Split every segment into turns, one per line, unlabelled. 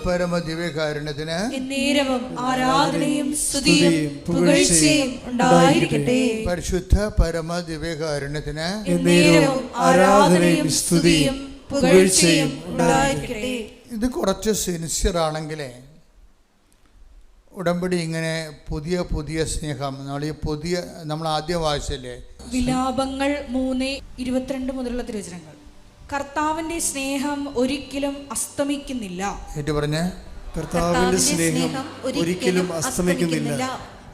പരമദിവ്യകാരുണ്യത്തിന്
എന്നേരവും ആരാധനയും സ്തുതിയും പുകഴ്ചയും ഉണ്ടായിരിക്കട്ടെ.
പരിശുദ്ധ പരമദിവ്യകാരുണ്യത്തിന്
എന്നേരവും ആരാധനയും സ്തുതിയും പുകഴ്ചയും ഉണ്ടായിരിക്കട്ടെ.
ഇത് കുറച്ച് സിൻസിയർ ആണെങ്കിലേ ഉടമ്പടി ഇങ്ങനെ പുതിയ പുതിയ സ്നേഹം നമ്മൾ ആദ്യം വായിച്ചല്ലേ
വിലാപങ്ങൾ 3:22 മുതലുള്ള തിരുവചനങ്ങൾ. കർത്താവിന്റെ സ്നേഹം ഒരിക്കലും അസ്തമിക്കുന്നില്ല.
കർത്താവിന്റെ സ്നേഹം ഒരിക്കലും അസ്തമിക്കുന്നില്ല.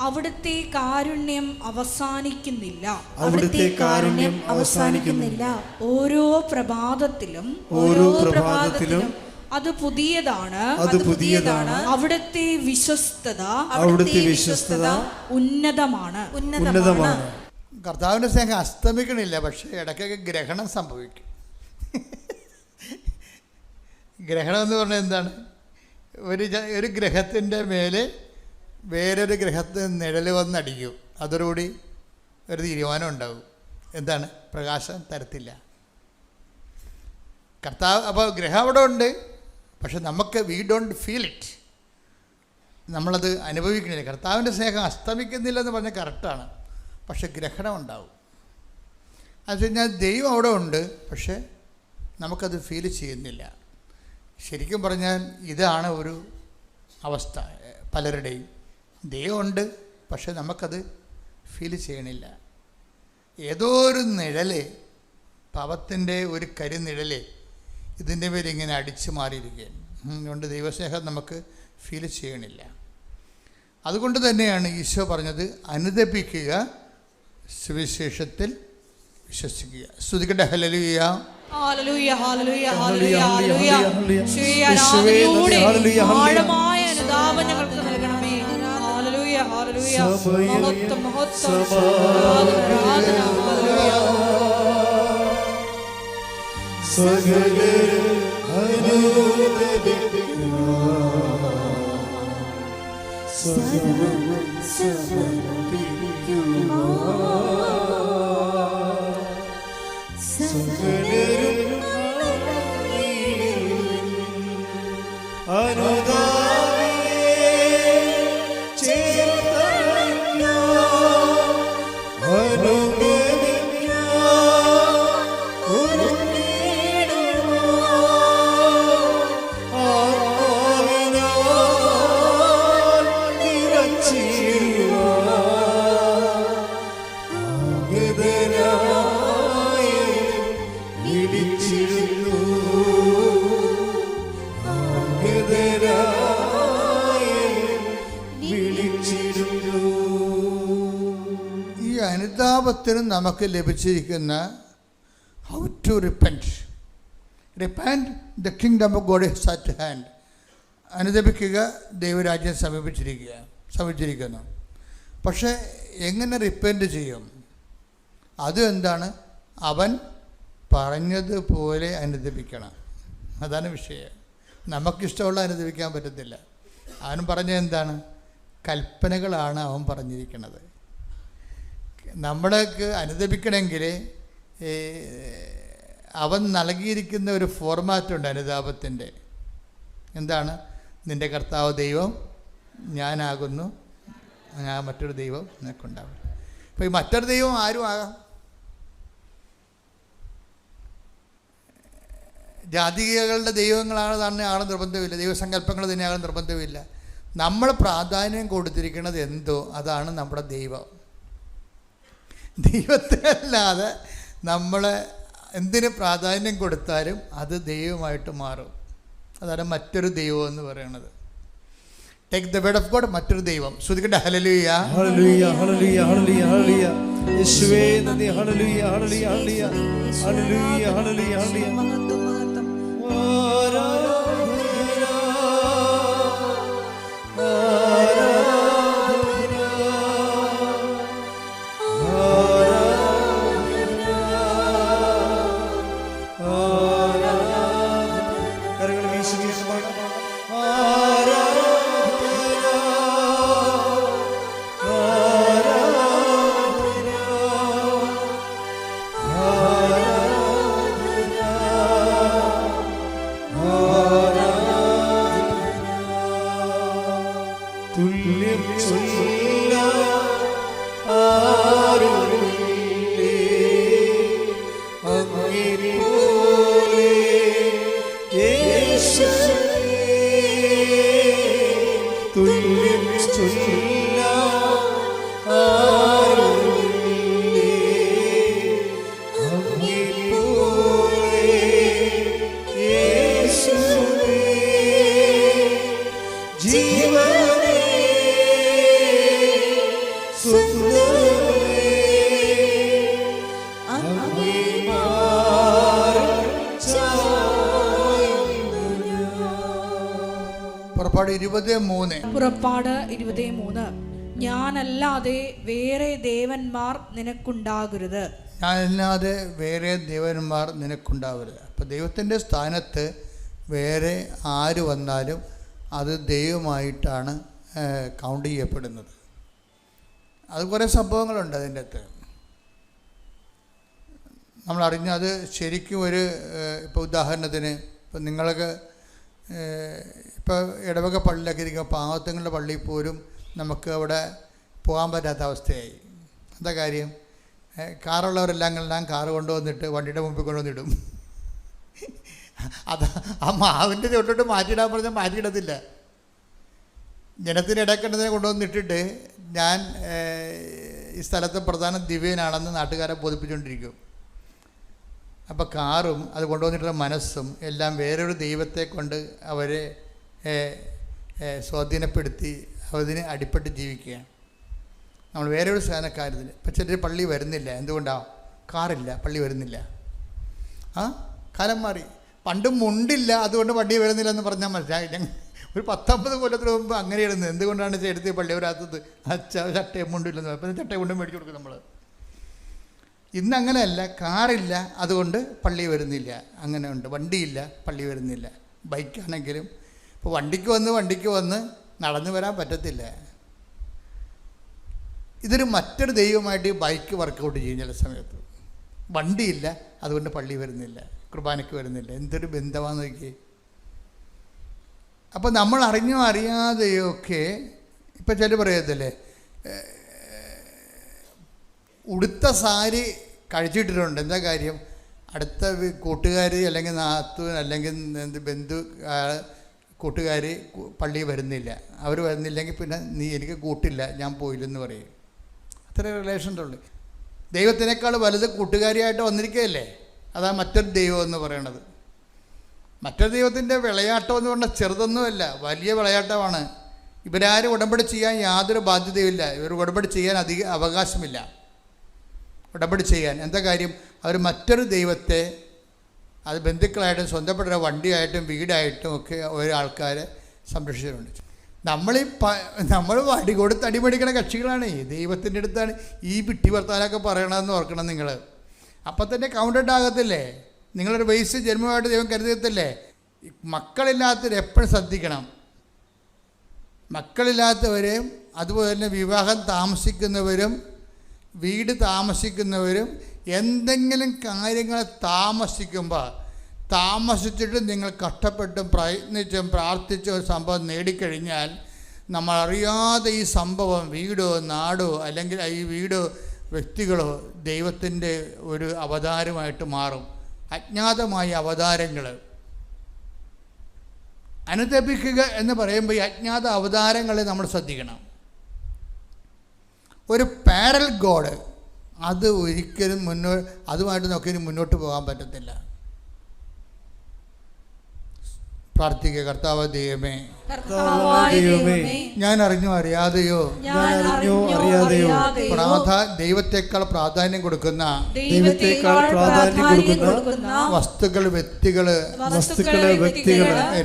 അവിടുത്തെ കാരുണ്യം അവസാനിക്കുന്നില്ല.
അവിടുത്തെ കാരുണ്യം അവസാനിക്കുന്നില്ല.
ഓരോ പ്രഭാതത്തിലും അത് പുതിയതാണ്. അവിടുത്തെ വിശ്വസ്തത ഉന്നതമാണ്.
കർത്താവിന്റെ സ്നേഹം അസ്തമിക്കണില്ല, പക്ഷെ ഇടയ്ക്കൊക്കെ ഗ്രഹണം സംഭവിക്കും. ഗ്രഹണം എന്ന് പറഞ്ഞാൽ എന്താണ്? ഒരു ഗ്രഹത്തിൻ്റെ മേലെ വേറൊരു ഗ്രഹത്തിന് നിഴൽ വന്നടിക്കും. അതോടുകൂടി ഒരു തീരുമാനം ഉണ്ടാവും. എന്താണ്? പ്രകാശം തരത്തില്ല. കർത്താവ് അപ്പോൾ ഗ്രഹം അവിടെ ഉണ്ട്, പക്ഷെ നമുക്ക് വി ഡോണ്ട് ഫീൽ ഇറ്റ്. നമ്മളത് അനുഭവിക്കണില്ല. കർത്താവിൻ്റെ സ്നേഹം അസ്തമിക്കുന്നില്ല എന്ന് പറഞ്ഞാൽ കറക്റ്റാണ്, പക്ഷെ ഗ്രഹണം ഉണ്ടാവും. അത് കഴിഞ്ഞാൽ ദൈവം അവിടെ ഉണ്ട്, പക്ഷെ നമുക്കത് ഫീൽ ചെയ്യുന്നില്ല. ശരിക്കും പറഞ്ഞാൽ ഇതാണ് ഒരു അവസ്ഥ പലരുടെയും. ദൈവമുണ്ട്, പക്ഷെ നമുക്കത് ഫീൽ ചെയ്യണില്ല. ഏതോ ഒരു നിഴല്, പാപത്തിൻ്റെ ഒരു കരിനിഴല് ഇതിൻ്റെ പേര് ഇങ്ങനെ അടിച്ചു മാറിയിരിക്കുകയാണ്. അതുകൊണ്ട് ദൈവസ്നേഹം നമുക്ക് ഫീൽ ചെയ്യണില്ല. അതുകൊണ്ട് തന്നെയാണ് ഈശോ പറഞ്ഞത്, അനുദപിക്കുക, സുവിശേഷത്തിൽ വിശ്വസിക്കുക. സ്തുതിക്കട്ടെ. ഹല്ലേലൂയ,
ഹല്ലേലൂയ, ഹല്ലേലൂയ, ഹല്ലേലൂയ, ഹല്ലേലൂയ. യേശുവേ, ആഴമായ അനുതാപം ഞങ്ങൾക്ക് നൽകണമേ. ഹല്ലേലൂയ, ഹല്ലേലൂയ. മഹത്വം, മഹത്വം, ആരാധന, ഹല്ലേലൂയ.
സകലരും അനുദപിക്കുക,
അനുതാപത്തിനും നമുക്ക് ലഭിച്ചിരിക്കുന്ന how to repent. The kingdom of God is at hand. അനുദപിക്കുക, ദൈവരാജ്യം സമീപിച്ചിരിക്കുന്നു. പക്ഷേ എങ്ങനെ റിപ്പൻറ്റ് ചെയ്യും? അത് എന്താണ്? അവൻ പറഞ്ഞതുപോലെ അനുദപിക്കണം. അതാണ് വിഷയം. നമുക്കിഷ്ടമുള്ള അനുദപിക്കാൻ പറ്റത്തില്ല. അവൻ പറഞ്ഞത് എന്താണ്? കൽപ്പനകളാണ് അവൻ പറഞ്ഞിരിക്കുന്നത്. നമ്മൾക്ക് അനുദപിക്കണമെങ്കിൽ അവൻ നൽകിയിരിക്കുന്ന ഒരു ഫോർമാറ്റുണ്ട് അനുതാപത്തിൻ്റെ. എന്താണ്? നിൻ്റെ കർത്താവ് ദൈവം ഞാനാകുന്നു, ഞാൻ മറ്റൊരു ദൈവം നിനക്കുണ്ടാവും. അപ്പോൾ ഈ മറ്റൊരു ദൈവം ആരും ആകാം. ജാതികളുടെ ദൈവങ്ങളാണ് തന്നെ ആളെ നിർബന്ധമില്ല, ദൈവസങ്കല്പങ്ങൾ തന്നെയാകാൻ നിർബന്ധമില്ല. നമ്മൾ പ്രാധാന്യം കൊടുത്തിരിക്കുന്നത് എന്തോ അതാണ് നമ്മുടെ ദൈവം. ദൈവത്തിനല്ലാതെ നമ്മൾ എന്തിന് പ്രാധാന്യം കൊടുത്താലും അത് ദൈവമായിട്ട് മാറും. അതാണ് മറ്റൊരു ദൈവം എന്ന് പറയുന്നത്. Take the word of God, മറ്റൊരു ദൈവം. ശ്രുതിക്കട്ടെ ഹല്ലേലൂയ.
ഹല്ലേലൂയ ഹല്ലേലൂയ ഹല്ലേലൂയ ഹല്ലേലൂയ. യേശുവേ നന്ദി. ഹല്ലേലൂയ ഹല്ലേലൂയ ഹല്ലേലൂയ ഹല്ലേലൂയ ഹല്ലേലൂയ ഹല്ലേലൂയ.
മഹത്വം മഹത്വം.
കരങ്ങൾ വീശി വീശി പാടാം. തുല്യം ചൊല്ലാൻ ആരുമില്ലേ അങ്ങേപ്പോലെ യേശുവേ. തുല്യം ചൊല്ലാൻ ആരുമില്ലേ അങ്ങേപ്പോലെ യേശുവേ. ജീവനേ സുന്ദരമേ അങ്ങേ മാറിൽ ചായുന്നു ഞാൻ.
പുറപ്പാട് 20:3.
പുറപ്പാട് 20:3. ഞാനല്ലാതെ വേറെ ദേവന്മാർ നിനക്കുണ്ടാകരുത്.
ഞാനല്ലാതെ വേറെ ദേവന്മാർ നിനക്കുണ്ടാവരുത്. അപ്പോൾ ദൈവത്തിൻ്റെ സ്ഥാനത്ത് വേറെ ആര് വന്നാലും അത് ദൈവമായിട്ടാണ് കൗണ്ട് ചെയ്യപ്പെടുന്നത്. അത് കുറേ സംഭവങ്ങളുണ്ട് അതിൻ്റെ അകത്ത്. നമ്മളറിഞ്ഞ അത് ശരിക്കും ഒരു ഇപ്പോൾ ഉദാഹരണത്തിന് ഇപ്പം നിങ്ങൾക്ക് ഇപ്പോൾ ഇടവക പള്ളിയിലൊക്കെ ഇരിക്കുമ്പോൾ പാവത്തങ്ങളുടെ പള്ളിയിൽ പോലും നമുക്ക് അവിടെ പോകാൻ പറ്റാത്ത അവസ്ഥയായി. എന്താ കാര്യം? കാറുള്ളവരെല്ലാം കാറ് കൊണ്ടുവന്നിട്ട് വണ്ടിയുടെ മുമ്പിൽ കൊണ്ടുവന്നിടും. അത് ആ മാവിൻ്റെ ചോട്ടോട്ട് മാറ്റിയിടാൻ പറഞ്ഞാൽ മാറ്റിയിടത്തില്ല. ജനത്തിന് ഇടയ്ക്കേണ്ടതിനെ കൊണ്ടുവന്നിട്ടിട്ട് ഞാൻ ഈ സ്ഥലത്തെ പ്രധാന ദിവ്യനാണെന്ന് നാട്ടുകാരെ ബോധിപ്പിച്ചുകൊണ്ടിരിക്കും. അപ്പോൾ കാറും അത് കൊണ്ടുവന്നിട്ടുള്ള മനസ്സും എല്ലാം വേറൊരു ദൈവത്തെ കൊണ്ട് അവരെ സ്വാധീനപ്പെടുത്തി അതിന് അടിപ്പെട്ട് ജീവിക്കുകയാണ്. നമ്മൾ വേറൊരു സ്ഥാനക്കാര്യത്തിൽ ഇപ്പം ചിലർ പള്ളി വരുന്നില്ല. എന്തുകൊണ്ടാണ്? കാറില്ല, പള്ളി വരുന്നില്ല. കാലം മാറി. പണ്ടും മുണ്ടില്ല, അതുകൊണ്ട് പള്ളി വരുന്നില്ല എന്ന് പറഞ്ഞാൽ മനസ്സിലായില്ല. ഒരു 19 കൊല്ലത്തിന് മുമ്പ് അങ്ങനെ ഇടുന്നത്. എന്തുകൊണ്ടാണ് എടുത്ത് പള്ളി വരാത്തത്? ചട്ടയും മുണ്ടില്ലെന്ന്. അപ്പം ചട്ടയും മുണ്ടും മേടിച്ചു കൊടുക്കും നമ്മൾ. ഇന്ന് അങ്ങനെയല്ല. കാറില്ല, അതുകൊണ്ട് പള്ളി വരുന്നില്ല. അങ്ങനെ ഉണ്ട്. വണ്ടിയില്ല, പള്ളി വരുന്നില്ല. ബൈക്കാണെങ്കിലും ഇപ്പോൾ വണ്ടിക്ക് വന്ന് നടന്നു വരാൻ പറ്റത്തില്ല. ഇതൊരു മറ്റൊരു ദൈവമായിട്ട് ഈ ബൈക്ക് വർക്കൗട്ട് ചെയ്യും ചില സമയത്ത്. വണ്ടിയില്ല, അതുകൊണ്ട് പള്ളി വരുന്നില്ല, കുർബാനയ്ക്ക് വരുന്നില്ല. എന്തൊരു ബന്ധമാണെന്ന് നോക്കി. അപ്പോൾ നമ്മൾ അറിഞ്ഞോ അറിയാതെയൊക്കെ ഇപ്പം ചില പറയത്തില്ലേ, ഉടുത്ത സാരി കഴിച്ചിട്ടിട്ടുണ്ട്. എന്താ കാര്യം? അടുത്ത കൂട്ടുകാർ അല്ലെങ്കിൽ നാത്തൂൻ അല്ലെങ്കിൽ ബന്ധു കൂട്ടുകാർ പള്ളി വരുന്നില്ല. അവർ വരുന്നില്ലെങ്കിൽ പിന്നെ നീ എനിക്ക് കൂട്ടില്ല, ഞാൻ പോയില്ലെന്ന് പറയും. അത്ര റിലേഷൻ്റെ ഉള്ളു. ദൈവത്തിനേക്കാൾ വലുത് കൂട്ടുകാരിയായിട്ട് വന്നിരിക്കുകയല്ലേ. അതാ മറ്റൊരു ദൈവം എന്ന് പറയണത്. മറ്റൊരു ദൈവത്തിൻ്റെ വിളയാട്ടം എന്ന് പറഞ്ഞാൽ ചെറുതൊന്നുമല്ല, വലിയ വിളയാട്ടമാണ്. ഇവരാരും ഉടമ്പടി ചെയ്യാൻ യാതൊരു ബാധ്യതയുമില്ല. ഇവർ ഉടമ്പടി ചെയ്യാൻ അധിക അവകാശമില്ല. ഉടമ്പടി ചെയ്യാൻ എന്താ കാര്യം? അവർ മറ്റൊരു ദൈവത്തെ, അത് ബന്ധുക്കളായിട്ടും സ്വന്തപ്പെട്ട വണ്ടിയായിട്ടും വീടായിട്ടും ഒക്കെ ഓരോ ആൾക്കാരെ സംരക്ഷിച്ചിട്ടുണ്ട്. നമ്മൾ വടി കൊടുത്ത് അടിമടിക്കണ കക്ഷികളാണ്. ദൈവത്തിൻ്റെ അടുത്താണ് ഈ വിട്ടി വർത്താനൊക്കെ പറയണമെന്ന് ഓർക്കണം നിങ്ങൾ. അപ്പം തന്നെ കൗണ്ടഡ് ആകത്തില്ലേ? നിങ്ങളൊരു വയസ്സ് ജന്മമായിട്ട് ദൈവം കരുതത്തില്ലേ? മക്കളില്ലാത്തവർ എപ്പോഴും ശ്രദ്ധിക്കണം. മക്കളില്ലാത്തവരെയും അതുപോലെ തന്നെ വിവാഹം താമസിക്കുന്നവരും വീട് താമസിക്കുന്നവരും എന്തെങ്കിലും കാര്യങ്ങൾ താമസിച്ചിട്ട് നിങ്ങൾ കഷ്ടപ്പെട്ടും പ്രയത്നിച്ചും പ്രാർത്ഥിച്ചും ഒരു സംഭവം നേടിക്കഴിഞ്ഞാൽ നമ്മളറിയാതെ ഈ സംഭവം വീടോ നാടോ അല്ലെങ്കിൽ ഈ വീടോ വ്യക്തികളോ ദൈവത്തിൻ്റെ ഒരു അവതാരമായിട്ട് മാറും. അജ്ഞാതമായ അവതാരങ്ങൾ അനുദപിക്കുക എന്ന് പറയുമ്പോൾ ഈ അജ്ഞാത അവതാരങ്ങളെ നമ്മൾ ശ്രദ്ധിക്കണം. ഒരു പാരൽ ഗോഡ്, അത് ഒരിക്കലും അതുമായിട്ട് നോക്കി മുന്നോട്ട് പോകാൻ പറ്റത്തില്ല. പ്രാർത്ഥിക്കുക, കർത്താവ് ദൈവമേ
കർത്താവായ ദൈവമേ,
ഞാൻ അറിഞ്ഞോ അറിയാതെയോ
ഞാൻ അറിഞ്ഞോ അറിയാതെയോ
ദൈവത്തെക്കാൾ പ്രാധാന്യം കൊടുക്കുന്ന
ദൈവത്തെക്കാൾ പ്രാധാന്യം കൊടുക്കുന്ന
വസ്തുക്കൾ, വ്യക്തികള്,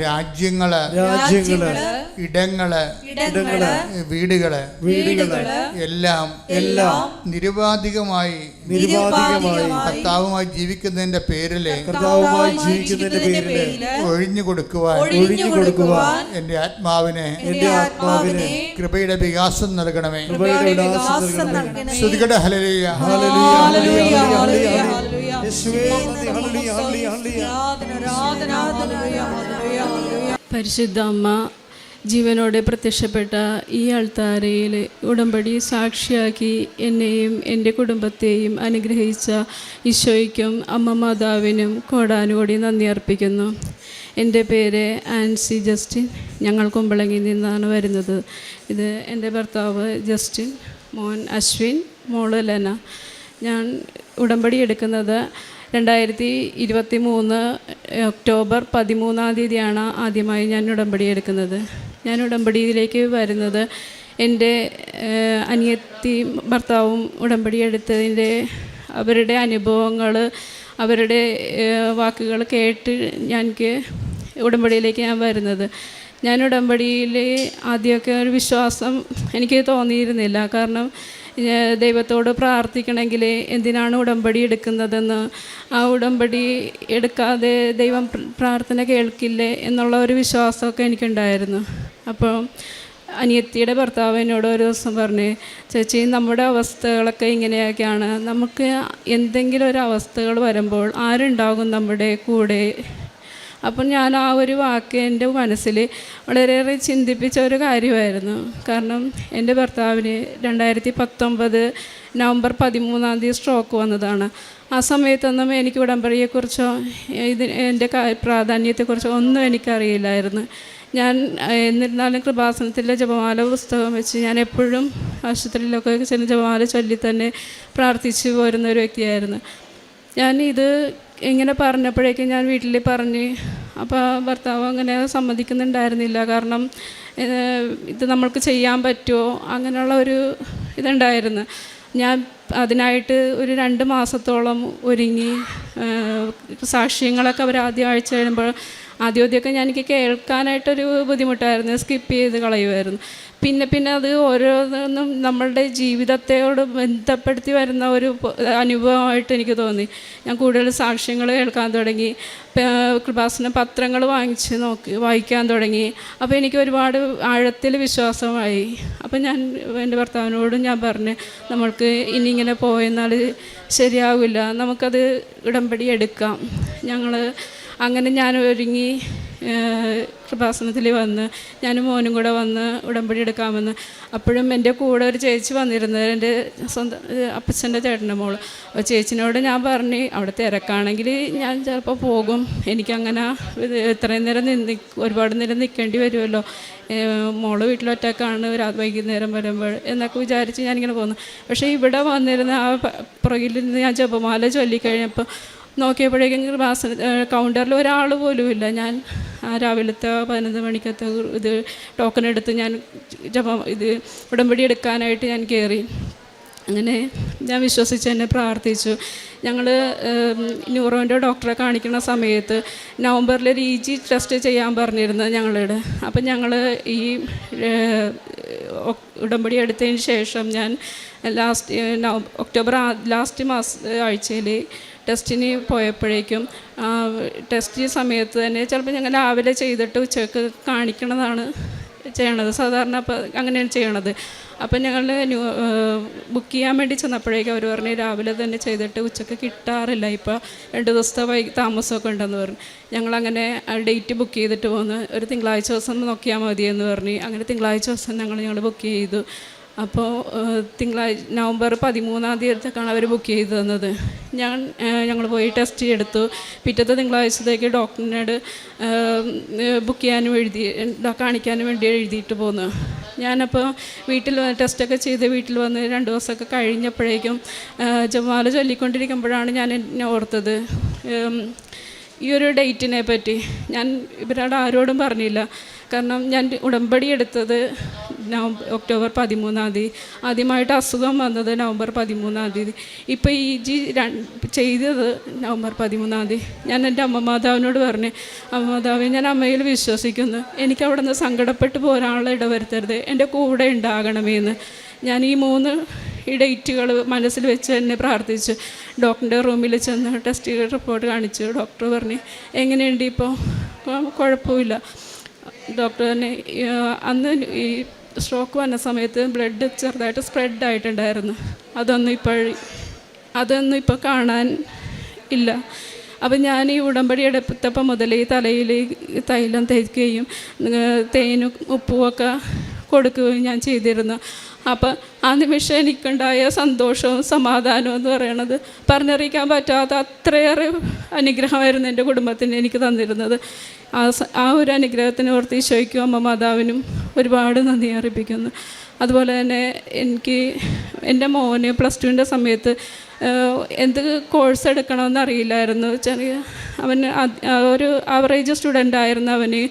രാജ്യങ്ങള്, ഇടങ്ങള്, വീടുകള് എല്ലാം നിരുപാധികമായി കർത്താവുമായി ജീവിക്കുന്നതിന്റെ പേരില് ഒഴിഞ്ഞു കൊടുക്കുവാൻ എന്റെ ആത്മാവിനെ കൃപയുടെ വികാസം നൽകണമേ. ശ്രുതികട ഹല്ലേലൂയ.
പരിശുദ്ധ അമ്മ ജീവനോടെ പ്രത്യക്ഷപ്പെട്ട ഈ അൾത്താരയിൽ ഉടമ്പടി സാക്ഷിയാക്കി എന്നെയും എൻ്റെ കുടുംബത്തെയും അനുഗ്രഹിച്ച ഈശോയ്ക്കും അമ്മ മാതാവിനും കോടാനുകോടി നന്ദി അർപ്പിക്കുന്നു. എൻ്റെ പേര് ആൻസി ജസ്റ്റിൻ. ഞങ്ങൾ കുമ്പളങ്ങിൽ നിന്നാണ് വരുന്നത്. ഇത് എൻ്റെ ഭർത്താവ് ജസ്റ്റിൻ, മോൻ അശ്വിൻ, മോള് ലെന. ഞാൻ ഉടമ്പടി എടുക്കുന്നത് 2023 ഒക്ടോബർ 13 ആദ്യമായി ഞാൻ ഉടമ്പടി എടുക്കുന്നത്. ഞാൻ ഉടമ്പടിയിലേക്ക് വരുന്നത് എൻ്റെ അനിയത്തിയും ഭർത്താവും ഉടമ്പടി എടുത്തതിൻ്റെ അവരുടെ അനുഭവങ്ങൾ, അവരുടെ വാക്കുകൾ കേട്ട് എനിക്ക് ഉടമ്പടിയിലേക്ക് ഞാൻ വരുന്നത്. ഞാൻ ഉടമ്പടിയിൽ ആദ്യമൊക്കെ ഒരു വിശ്വാസം എനിക്ക് തോന്നിയിരുന്നില്ല. കാരണം ദൈവത്തോട് പ്രാർത്ഥിക്കണമെങ്കിൽ എന്തിനാണ് ഉടമ്പടി എടുക്കുന്നതെന്ന്, ആ ഉടമ്പടി എടുക്കാതെ ദൈവം പ്രാർത്ഥന കേൾക്കില്ലേ എന്നുള്ള ഒരു വിശ്വാസമൊക്കെ എനിക്കുണ്ടായിരുന്നു. അപ്പോൾ അനിയത്തിയുടെ ഭർത്താവ് എന്നോട് ഒരു ദിവസം പറഞ്ഞു, ചേച്ചി നമ്മുടെ അവസ്ഥകളൊക്കെ ഇങ്ങനെയൊക്കെയാണ്, നമുക്ക് എന്തെങ്കിലും ഒരു അവസ്ഥകൾ വരുമ്പോൾ ആരുണ്ടാകും നമ്മുടെ കൂടെ. അപ്പം ഞാൻ ആ ഒരു വാക്ക് എൻ്റെ മനസ്സിൽ വളരെയേറെ ചിന്തിപ്പിച്ച ഒരു കാര്യമായിരുന്നു. കാരണം എൻ്റെ ഭർത്താവിന് 2019 നവംബർ 13 സ്ട്രോക്ക് വന്നതാണ്. ആ സമയത്തൊന്നും എനിക്ക് ഉടമ്പടിയെക്കുറിച്ചോ എൻ്റെ പ്രാധാന്യത്തെക്കുറിച്ചോ ഒന്നും എനിക്കറിയില്ലായിരുന്നു. ഞാൻ എന്നിരുന്നാലും കൃപാസനത്തിലെ ജപമാല പുസ്തകം വെച്ച് ഞാൻ എപ്പോഴും ആശുപത്രിയിലൊക്കെ ചെന്ന് ജപമാല ചൊല്ലി തന്നെ പ്രാർത്ഥിച്ചു പോരുന്ന ഒരു വ്യക്തിയായിരുന്നു. ഞാൻ ഇത് ഇങ്ങനെ പറഞ്ഞപ്പോഴേക്കും ഞാൻ വീട്ടിൽ പറഞ്ഞ്, അപ്പോൾ ഭർത്താവ് അങ്ങനെ സമ്മതിക്കുന്നുണ്ടായിരുന്നില്ല. കാരണം ഇത് നമ്മൾക്ക് ചെയ്യാൻ പറ്റുമോ അങ്ങനെയുള്ള ഒരു ഇതുണ്ടായിരുന്നു. ഞാൻ അതിനായിട്ട് ഒരു 2 മാസത്തോളം ഒരുങ്ങി. സാക്ഷ്യങ്ങളൊക്കെ അവർ ആദ്യം ആഴ്ച കഴിയുമ്പോൾ ആദ്യമൊക്കെ എനിക്ക് കേൾക്കാനായിട്ടൊരു ബുദ്ധിമുട്ടായിരുന്നു, സ്കിപ്പ് ചെയ്ത് കളയുമായിരുന്നു. പിന്നെ അത് ഓരോന്നും നമ്മളുടെ ജീവിതത്തോട് ബന്ധപ്പെടുത്തി വരുന്ന ഒരു അനുഭവമായിട്ട് എനിക്ക് തോന്നി. ഞാൻ കൂടുതൽ സാക്ഷ്യങ്ങൾ കേൾക്കാൻ തുടങ്ങി, കൃപാസന പത്രങ്ങൾ വായിക്കാൻ തുടങ്ങി. അപ്പോൾ എനിക്ക് ഒരുപാട് ആഴത്തിൽ വിശ്വാസമായി. അപ്പോൾ ഞാൻ എൻ്റെ ഭർത്താവിനോടും ഞാൻ പറഞ്ഞു, നമ്മൾക്ക് ഇനി ഇങ്ങനെ പോയെന്നാൽ ശരിയാവില്ല, നമുക്കത് ഉടമ്പടി എടുക്കാം. അങ്ങനെ ഞാൻ ഒരുങ്ങി കൃപാസനത്തിൽ വന്ന് ഞാനും മോനും കൂടെ വന്ന് ഉടമ്പടി എടുക്കാമെന്ന്. അപ്പോഴും എൻ്റെ കൂടെ ഒരു ചേച്ചി വന്നിരുന്നത്, എൻ്റെ സ്വന്തം അപ്പച്ചൻ്റെ ചേട്ടൻ്റെ മോള്. അപ്പോൾ ചേച്ചിനോട് ഞാൻ പറഞ്ഞ്, അവിടെ തിരക്കാണെങ്കിൽ ഞാൻ ചിലപ്പോൾ പോകും, എനിക്കങ്ങനെ ഇത്രയും നേരം ഒരുപാട് നേരം നിൽക്കേണ്ടി വരുമല്ലോ, മോള് വീട്ടിലൊറ്റക്കാണ് വൈകുന്നേരം വരുമ്പോൾ എന്നൊക്കെ വിചാരിച്ച് ഞാനിങ്ങനെ പോന്നു. പക്ഷേ ഇവിടെ വന്നിരുന്ന ആ പുറകിൽ നിന്ന് ഞാൻ ജപമാല ചൊല്ലിക്കഴിഞ്ഞപ്പോൾ നോക്കിയപ്പോഴേക്കും കൗണ്ടറിൽ ഒരാൾ പോലുമില്ല. ഞാൻ രാവിലത്തെ 11 മണിക്കത്തെ ഇത് ടോക്കൺ എടുത്ത് ഞാൻ ഉടമ്പടി എടുക്കാനായിട്ട് ഞാൻ കയറി. അങ്ങനെ ഞാൻ വിശ്വസിച്ച് എന്നെ പ്രാർത്ഥിച്ചു. ഞങ്ങൾ ന്യൂറോൻ്റെ ഡോക്ടറെ കാണിക്കുന്ന സമയത്ത് നവംബറിൽ ഒരു EG ടെസ്റ്റ് ചെയ്യാൻ പറഞ്ഞിരുന്നത് ഞങ്ങളോട്. അപ്പം ഞങ്ങൾ ഈ ഉടമ്പടി എടുത്തതിന് ശേഷം ഞാൻ ഒക്ടോബർ ആഴ്ചയിൽ ടെസ്റ്റിന് പോയപ്പോഴേക്കും ടെസ്റ്റ് സമയത്ത് തന്നെ ചിലപ്പോൾ ഞങ്ങൾ രാവിലെ ചെയ്തിട്ട് ഉച്ചയ്ക്ക് കാണിക്കണതാണ് ചെയ്യണത്. സാധാരണ അപ്പോൾ അങ്ങനെയാണ് ചെയ്യണത്. അപ്പം ഞങ്ങൾ ബുക്ക് ചെയ്യാൻ വേണ്ടി ചെന്നപ്പോഴേക്കും അവർ പറഞ്ഞു രാവിലെ തന്നെ ചെയ്തിട്ട് ഉച്ചയ്ക്ക് കിട്ടാറില്ല, ഇപ്പോൾ 2 ദിവസത്തെ താമസമൊക്കെ ഉണ്ടെന്ന് പറഞ്ഞു. ഞങ്ങളങ്ങനെ ഡേറ്റ് ബുക്ക് ചെയ്തിട്ട് പോന്ന്, ഒരു തിങ്കളാഴ്ച ദിവസം നോക്കിയാൽ മതിയെന്ന് പറഞ്ഞു. അങ്ങനെ തിങ്കളാഴ്ച ദിവസം ഞങ്ങൾ ബുക്ക് ചെയ്തു. അപ്പോൾ നവംബർ 13 അവർ ബുക്ക് ചെയ്ത് തന്നത്. ഞങ്ങൾ പോയി ടെസ്റ്റ് എടുത്തു. പിറ്റത്തെ തിങ്കളാഴ്ചത്തേക്ക് ഡോക്ടറിനോട് ബുക്ക് ചെയ്യാനും കാണിക്കാനും വേണ്ടി എഴുതിയിട്ട് പോന്നു. ഞാനപ്പോൾ വീട്ടിൽ ടെസ്റ്റൊക്കെ ചെയ്ത് വീട്ടിൽ വന്ന് 2 ദിവസമൊക്കെ കഴിഞ്ഞപ്പോഴേക്കും ജപമാല ചൊല്ലിക്കൊണ്ടിരിക്കുമ്പോഴാണ് ഞാൻ ഓർത്തത് ഈ ഒരു ഡേറ്റിനെ പറ്റി. ഞാൻ ഇവരോട് ആരോടും പറഞ്ഞില്ല. കാരണം ഞാൻ ഉടമ്പടി എടുത്തത് ഒക്ടോബർ 13 ആദ്യമായിട്ട് അസുഖം വന്നത് നവംബർ 13. ഇപ്പോൾ ചെയ്തത് നവംബർ 13. ഞാൻ എൻ്റെ അമ്മ മാതാവിനോട് പറഞ്ഞു, അമ്മ മാതാവേ, ഞാൻ അമ്മയിൽ വിശ്വസിക്കുന്നു, എനിക്ക് അവിടെ നിന്ന് സങ്കടപ്പെട്ട് പോരാനുള്ള ഇടവരുത്തരുത്, എൻ്റെ കൂടെ ഉണ്ടാകണമെന്ന്. ഞാൻ ഈ 3 ഡേറ്റുകൾ മനസ്സിൽ വെച്ച് തന്നെ പ്രാർത്ഥിച്ചു. ഡോക്ടറിൻ്റെ റൂമിൽ ചെന്ന് ടെസ്റ്റ് റിപ്പോർട്ട് കാണിച്ചു. ഡോക്ടർ പറഞ്ഞു, എങ്ങനെയുണ്ട് ഇപ്പോൾ? കുഴപ്പമില്ല. ഡോക്ടർ തന്നെ അന്ന് ഈ സ്ട്രോക്ക് വന്ന സമയത്ത് ബ്ലഡ് ചെറുതായിട്ട് സ്പ്രെഡ് ആയിട്ടുണ്ടായിരുന്നു. അതൊന്നും ഇപ്പോൾ കാണാൻ ഇല്ല. അപ്പം ഞാൻ ഈ ഉടമ്പടി എടുത്തപ്പം മുതൽ ഈ തലയിൽ തൈലം തേക്കുകയും തേനും ഉപ്പുമൊക്കെ കൊടുക്കുകയും ഞാൻ ചെയ്തിരുന്നു. അപ്പം ആ നിമിഷം എനിക്കുണ്ടായ സന്തോഷവും സമാധാനവും എന്ന് പറയണത് പറഞ്ഞറിയിക്കാൻ പറ്റാത്ത അത്രയേറെ അനുഗ്രഹമായിരുന്നു എൻ്റെ കുടുംബത്തിന് എനിക്ക് തന്നിരുന്നത്. ആ ഒരു അനുഗ്രഹത്തിന് ഓർത്ത് ഈശോയ്ക്കും അമ്മ മാതാവിനും ഒരുപാട് നന്ദി അറിയിപ്പിക്കുന്നു. അതുപോലെ തന്നെ എനിക്ക് എൻ്റെ മോന് +2 സമയത്ത് എന്ത് കോഴ്സ് എടുക്കണമെന്ന് അറിയില്ലായിരുന്നു. അവൻ ഒരു ആവറേജ് സ്റ്റുഡൻ്റ് ആയിരുന്നു. അവന്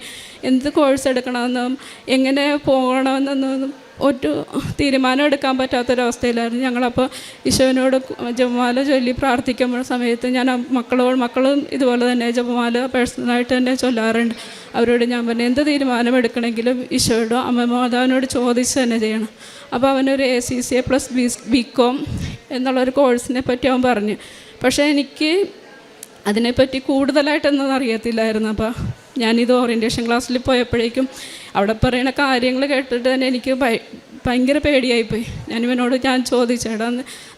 എന്ത് കോഴ്സ് എടുക്കണമെന്നും എങ്ങനെ പോകണമെന്നൊന്നും ഒരു തീരുമാനം എടുക്കാൻ പറ്റാത്തൊരവസ്ഥയിലായിരുന്നു. ഞങ്ങളപ്പോൾ ഈശോനോട് ജപമാല ചൊല്ലി പ്രാർത്ഥിക്കുമ്പോൾ സമയത്ത് ഞാൻ മക്കളും ഇതുപോലെ തന്നെ ജപമാല പേഴ്സണലായിട്ട് തന്നെ ചൊല്ലാറുണ്ട്. അവരോട് ഞാൻ പറഞ്ഞു, എന്ത് തീരുമാനം എടുക്കണമെങ്കിലും ഈശോയോടും അമ്മ മാതാവിനോട് ചോദിച്ച് തന്നെ ചെയ്യണം. അപ്പോൾ അവനൊരു ACCA + BCom എന്നുള്ളൊരു കോഴ്സിനെ പറ്റി അവൻ പറഞ്ഞു. പക്ഷേ എനിക്ക് അതിനെപ്പറ്റി കൂടുതലായിട്ടൊന്നും അറിയത്തില്ലായിരുന്നു. അപ്പോൾ ഞാനിത് ഓറിയൻറ്റേഷൻ ക്ലാസ്സിൽ പോയപ്പോഴേക്കും അവിടെ പറയുന്ന കാര്യങ്ങൾ കേട്ടിട്ട് തന്നെ എനിക്ക് ഭയങ്കര പേടിയായിപ്പോയി. ഞാനിവനോട് ചോദിച്ചേടാ,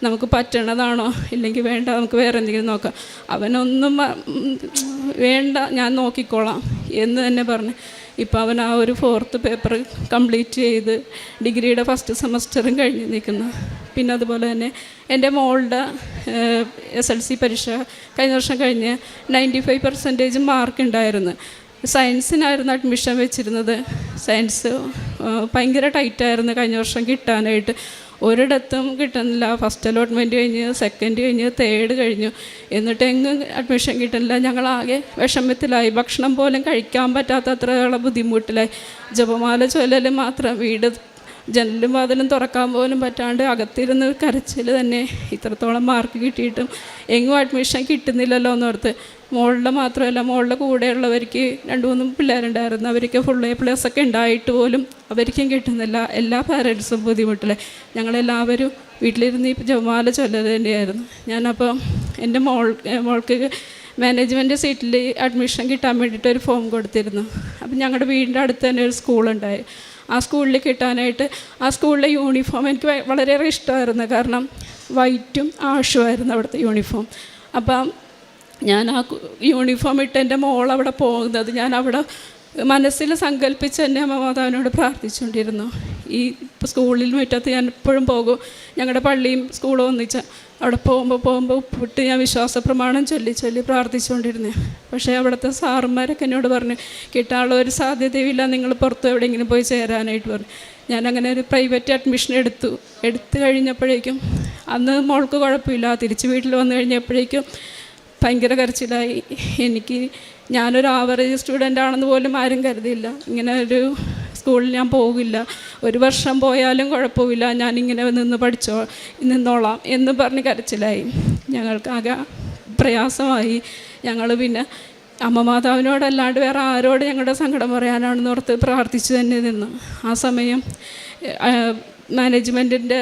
നമുക്ക് പറ്റണതാണോ, ഇല്ലെങ്കിൽ വേണ്ട, നമുക്ക് വേറെ എന്തെങ്കിലും നോക്കാം. അവനൊന്നും വേണ്ട, ഞാൻ നോക്കിക്കോളാം എന്ന് തന്നെ പറഞ്ഞു. ഇപ്പോൾ അവൻ ആ ഒരു 4th പേപ്പർ കംപ്ലീറ്റ് ചെയ്ത് ഡിഗ്രിയുടെ ഫസ്റ്റ് സെമസ്റ്ററും കഴിഞ്ഞ് നിൽക്കുന്നു. പിന്നെ അതുപോലെ തന്നെ എൻ്റെ മോളുടെ SLC പരീക്ഷ കഴിഞ്ഞ വർഷം കഴിഞ്ഞ് 95% മാർക്ക് ഉണ്ടായിരുന്നു. സയൻസിനായിരുന്നു അഡ്മിഷൻ വെച്ചിരുന്നത്. സയൻസ് ഭയങ്കര ടൈറ്റായിരുന്നു കഴിഞ്ഞ വർഷം കിട്ടാനായിട്ട്. ഒരിടത്തും കിട്ടുന്നില്ല. ഫസ്റ്റ് അലോട്ട്മെൻറ്റ് കഴിഞ്ഞ്, സെക്കൻഡ് കഴിഞ്ഞ്, തേർഡ് കഴിഞ്ഞു, എന്നിട്ട് എങ്ങും അഡ്മിഷൻ കിട്ടുന്നില്ല. ഞങ്ങളാകെ വിഷമത്തിലായി. ഭക്ഷണം പോലും കഴിക്കാൻ പറ്റാത്തത്രയുള്ള ബുദ്ധിമുട്ടിലായി. ജപമാല ചൊല്ലൽ മാത്രം, വീട് ജനലും വാതിലും തുറക്കാൻ പോലും പറ്റാണ്ട് അകത്തിരുന്ന് കരച്ചിൽ തന്നെ. ഇത്രത്തോളം മാർക്ക് കിട്ടിയിട്ടും എങ്ങും അഡ്മിഷൻ കിട്ടുന്നില്ലല്ലോ എന്നോർത്ത്. മോളുടെ മാത്രമല്ല, മോളുടെ കൂടെയുള്ളവർക്ക് 2-3 പിള്ളേരുണ്ടായിരുന്നു. അവർക്ക് ഫുൾ A+ ഒക്കെ ഉണ്ടായിട്ട് പോലും അവർക്കും കിട്ടുന്നില്ല. എല്ലാ പാരൻസും ബുദ്ധിമുട്ടില്ല. ഞങ്ങളെല്ലാവരും വീട്ടിലിരുന്ന് ഈ ജപമാല ചൊല്ലൽ തന്നെയായിരുന്നു. ഞാനപ്പോൾ എൻ്റെ മോൾക്ക് മാനേജ്മെൻറ്റ് സീറ്റിൽ അഡ്മിഷൻ കിട്ടാൻ വേണ്ടിയിട്ട് ഒരു ഫോം കൊടുത്തിരുന്നു. അപ്പം ഞങ്ങളുടെ വീടിൻ്റെ അടുത്ത് തന്നെ ഒരു സ്കൂളുണ്ടായി. ആ സ്കൂളിൽ കിട്ടാനായിട്ട് ആ സ്കൂളിലെ യൂണിഫോം എനിക്ക് വളരെയേറെ ഇഷ്ടമായിരുന്നു. കാരണം വൈറ്റും ആഷുമായിരുന്നു അവിടുത്തെ യൂണിഫോം. അപ്പം ഞാൻ ആ യൂണിഫോം ഇട്ട് എൻ്റെ മോൾ അവിടെ പോകുന്നത് ഞാൻ അവിടെ മനസ്സിൽ സങ്കല്പിച്ച് തന്നെ അമ്മ മാതാവിനോട് പ്രാർത്ഥിച്ചുകൊണ്ടിരുന്നു. ഈ സ്കൂളിൽ മുറ്റത്ത് ഞാൻ എപ്പോഴും പോകും. ഞങ്ങളുടെ പള്ളിയും സ്കൂളും ഒന്നിച്ച അവിടെ പോകുമ്പോൾ ഉപ്പിട്ട് ഞാൻ വിശ്വാസ പ്രമാണം ചൊല്ലി പ്രാർത്ഥിച്ചുകൊണ്ടിരുന്നു. പക്ഷേ അവിടുത്തെ സാറുമാരൊക്കെ എന്നോട് പറഞ്ഞു, കിട്ടാനുള്ള ഒരു സാധ്യതയുമില്ല, നിങ്ങൾ പുറത്ത് എവിടെയെങ്കിലും പോയി ചേരാനായിട്ട് പറഞ്ഞു. ഞാനങ്ങനെ ഒരു പ്രൈവറ്റ് അഡ്മിഷൻ എടുത്തു കഴിഞ്ഞപ്പോഴേക്കും അന്ന് മോൾക്ക് കുഴപ്പമില്ല. തിരിച്ച് വീട്ടിൽ വന്നു കഴിഞ്ഞപ്പോഴേക്കും ഭയങ്കര കരച്ചിലായി. ഞാനൊരു ആവറേജ് സ്റ്റുഡൻ്റ് ആണെന്ന് പോലും ആരും കരുതിയില്ല. ഇങ്ങനെ ഒരു സ്കൂളിൽ ഞാൻ പോകില്ല, 1 വർഷം പോയാലും കുഴപ്പമില്ല, ഞാനിങ്ങനെ നിന്നോളാം എന്ന് പറഞ്ഞ് കരച്ചിലായി. ഞങ്ങൾക്കാകെ പ്രയാസമായി. ഞങ്ങൾ പിന്നെ അമ്മ മാതാവിനോടല്ലാണ്ട് വേറെ ആരോട് ഞങ്ങളുടെ സങ്കടം പറയാനാണെന്ന് ഓർത്ത് പ്രാർത്ഥിച്ചു തന്നെ നിന്നു. ആ സമയം മാനേജ്മെൻറ്റിൻ്റെ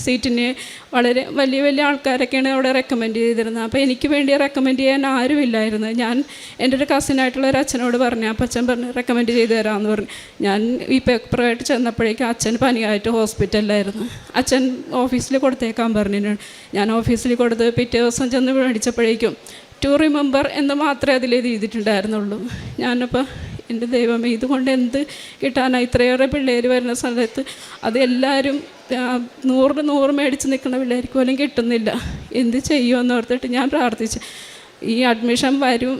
സീറ്റിന് വളരെ വലിയ ആൾക്കാരൊക്കെയാണ് അവിടെ റെക്കമെൻഡ് ചെയ്തിരുന്നത്. അപ്പോൾ എനിക്ക് വേണ്ടി റെക്കമെൻഡ് ചെയ്യാൻ ആരുമില്ലായിരുന്നു. ഞാൻ എൻ്റെ ഒരു കസിനായിട്ടുള്ള ഒരു അച്ഛനോട് പറഞ്ഞു. അപ്പോൾ അച്ഛൻ പറഞ്ഞു റെക്കമെൻഡ് ചെയ്ത് തരാമെന്ന് പറഞ്ഞു. ഞാൻ ഈ പേപ്പറായിട്ട് ചെന്നപ്പോഴേക്കും അച്ഛൻ പനിയായിട്ട് ഹോസ്പിറ്റലിലായിരുന്നു. അച്ഛൻ ഓഫീസിൽ കൊടുത്തേക്കാൻ പറഞ്ഞു. ഞാൻ ഓഫീസിൽ കൊടുത്ത് പിറ്റേ ദിവസം ചെന്ന് മേടിച്ചപ്പോഴേക്കും ടു റിമെമ്പർ എന്ന് മാത്രമേ അതിൽ എഴുതിയിട്ടുണ്ടായിരുന്നുള്ളൂ. ഞാനപ്പോൾ എൻ്റെ ദൈവമേ, ഇതുകൊണ്ട് എന്ത് കിട്ടാനാണ്? ഇത്രയേറെ പിള്ളേർ വരുന്ന സമയത്ത് അത് എല്ലാവരും 100 മേടിച്ച് നിൽക്കുന്ന പിള്ളേർക്ക് പോലും കിട്ടുന്നില്ല. എന്ത് ചെയ്യുമെന്ന് ഓർത്തിട്ട് ഞാൻ പ്രാർത്ഥിച്ചു. ഈ അഡ്മിഷൻ വരും,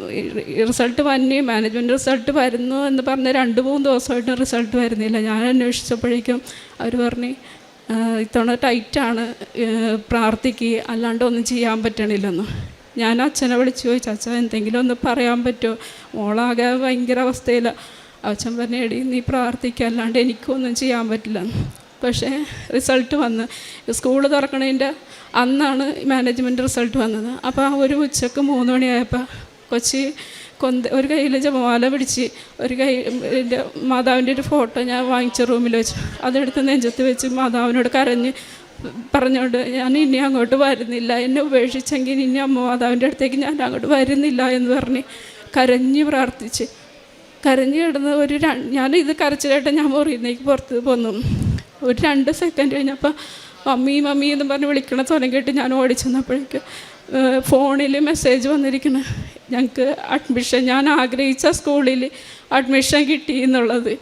റിസൾട്ട് മാനേജ്മെൻറ്റ് റിസൾട്ട് വരുന്നു എന്ന് പറഞ്ഞ് 2-3 ദിവസമായിട്ട് റിസൾട്ട് വരുന്നില്ല. ഞാൻ അന്വേഷിച്ചപ്പോഴേക്കും അവർ പറഞ്ഞു, ഇത്തവണ ടൈറ്റാണ്, പ്രാർത്ഥിക്കുക, അല്ലാണ്ട് ഒന്നും ചെയ്യാൻ പറ്റണില്ലെന്നു. ഞാൻ അച്ഛനെ വിളിച്ച് ചോദിച്ചു, അച്ഛൻ എന്തെങ്കിലും ഒന്ന് പറയാൻ പറ്റുമോ? മോളാകെ ഭയങ്കര അവസ്ഥയില്ല. അച്ഛൻ പറഞ്ഞ എടി നീ പ്രാർത്ഥിക്കുക, അല്ലാണ്ട് എനിക്കൊന്നും ചെയ്യാൻ പറ്റില്ല. പക്ഷേ റിസൾട്ട് വന്ന് സ്കൂൾ തുറക്കണതിൻ്റെ അന്നാണ് മാനേജ്മെൻറ്റ് റിസൾട്ട് വന്നത്. അപ്പോൾ ആ ഒരു ഉച്ചക്ക് 3 മണിയായപ്പോൾ കൊച്ചി ഒരു കയ്യിൽ ജപമാല പിടിച്ച് ഒരു കയ്യിൽ മാതാവിൻ്റെ ഒരു ഫോട്ടോ ഞാൻ വാങ്ങിച്ച റൂമിൽ വെച്ച് അതെടുത്ത് നെഞ്ചത്ത് വെച്ച് മാതാവിനോട് കരഞ്ഞ് പറഞ്ഞുകൊണ്ട് ഞാൻ ഇനി അങ്ങോട്ട് വരുന്നില്ല, എന്നെ ഉപേക്ഷിച്ചെങ്കിൽ ഇനി അമ്മ മാതാവിൻ്റെ അടുത്തേക്ക് ഞാൻ അങ്ങോട്ട് വരുന്നില്ല എന്ന് പറഞ്ഞ് കരഞ്ഞ് പ്രാർത്ഥിച്ച് കരഞ്ഞ് കിടന്ന് ഞാൻ ഇത് കരച്ചിലായിട്ട് ഞാൻ മുറിയിലേക്ക് പുറത്ത് പോന്നു. ഒരു 2 സെക്കൻഡ് കഴിഞ്ഞപ്പോൾ മമ്മി മമ്മി എന്ന് പറഞ്ഞ് വിളിക്കണ സ്വരം കേട്ട് ഞാൻ ഓടിച്ചെന്നപ്പോഴേക്കും ഫോണിൽ മെസ്സേജ് വന്നിരിക്കുന്നു, ഞങ്ങൾക്ക് അഡ്മിഷൻ, ഞാൻ ആഗ്രഹിച്ച സ്കൂളിൽ അഡ്മിഷൻ കിട്ടി എന്നുള്ളത്.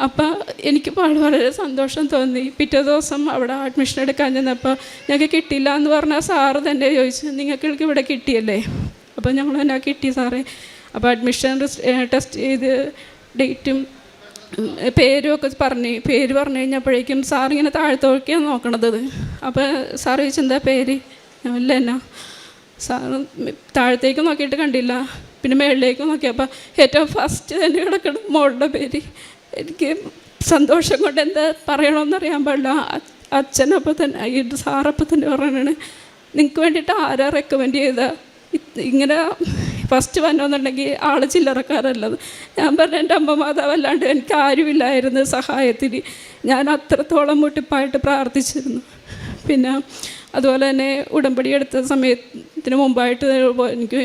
അപ്പോൾ എനിക്ക് വളരെ സന്തോഷം തോന്നി. പിറ്റേ ദിവസം അവിടെ അഡ്മിഷൻ എടുക്കാൻ ചെന്നപ്പോൾ ഞങ്ങൾക്ക് കിട്ടില്ല എന്ന് പറഞ്ഞാൽ സാറ് തന്നെ ചോദിച്ചു, നിങ്ങൾക്ക് ഇവിടെ കിട്ടിയല്ലേ? അപ്പോൾ ഞങ്ങൾ എന്നാ കിട്ടി സാറേ. അപ്പോൾ അഡ്മിഷൻ ടെസ്റ്റ് ചെയ്ത് ഡേറ്റും പേരും ഒക്കെ പേര് പറഞ്ഞു കഴിഞ്ഞപ്പോഴേക്കും സാറിങ്ങനെ താഴത്തോക്കിയാണ് നോക്കണത്. അപ്പോൾ സാറ് ചോദിച്ചു എന്താ പേര്? ഇല്ല എന്നാ സാറ് താഴത്തേക്ക് നോക്കിയിട്ട് കണ്ടില്ല, പിന്നെ മേളിലേക്ക് നോക്കിയപ്പോൾ ഏറ്റവും ഫസ്റ്റ് തന്നെ കിടക്കണം മോളുടെ പേര്. എനിക്ക് സന്തോഷം കൊണ്ട് എന്താ പറയണമെന്നറിയാൻ പാടില്ല. അച്ഛനപ്പോൾ തന്നെ ഈ സാറപ്പോൾ തന്നെ പറയണാണ്, നിങ്ങൾക്ക് വേണ്ടിയിട്ട് ആരാ റെക്കമെൻഡ് ചെയ്താൽ ഇങ്ങനെ ഫസ്റ്റ് വന്നോന്നുണ്ടെങ്കിൽ ആൾ ചില്ലറക്കാരല്ലത്. ഞാൻ പറഞ്ഞ എൻ്റെ അമ്മ മാതാവല്ലാണ്ട് എനിക്ക് ആരുമില്ലായിരുന്നു സഹായത്തിന്. ഞാൻ അത്രത്തോളം മുട്ടിപ്പായിട്ട് പ്രാർത്ഥിച്ചിരുന്നു. പിന്നെ അതുപോലെ തന്നെ ഉടമ്പടി എടുത്ത സമയത്തിന് മുമ്പായിട്ട് എനിക്ക്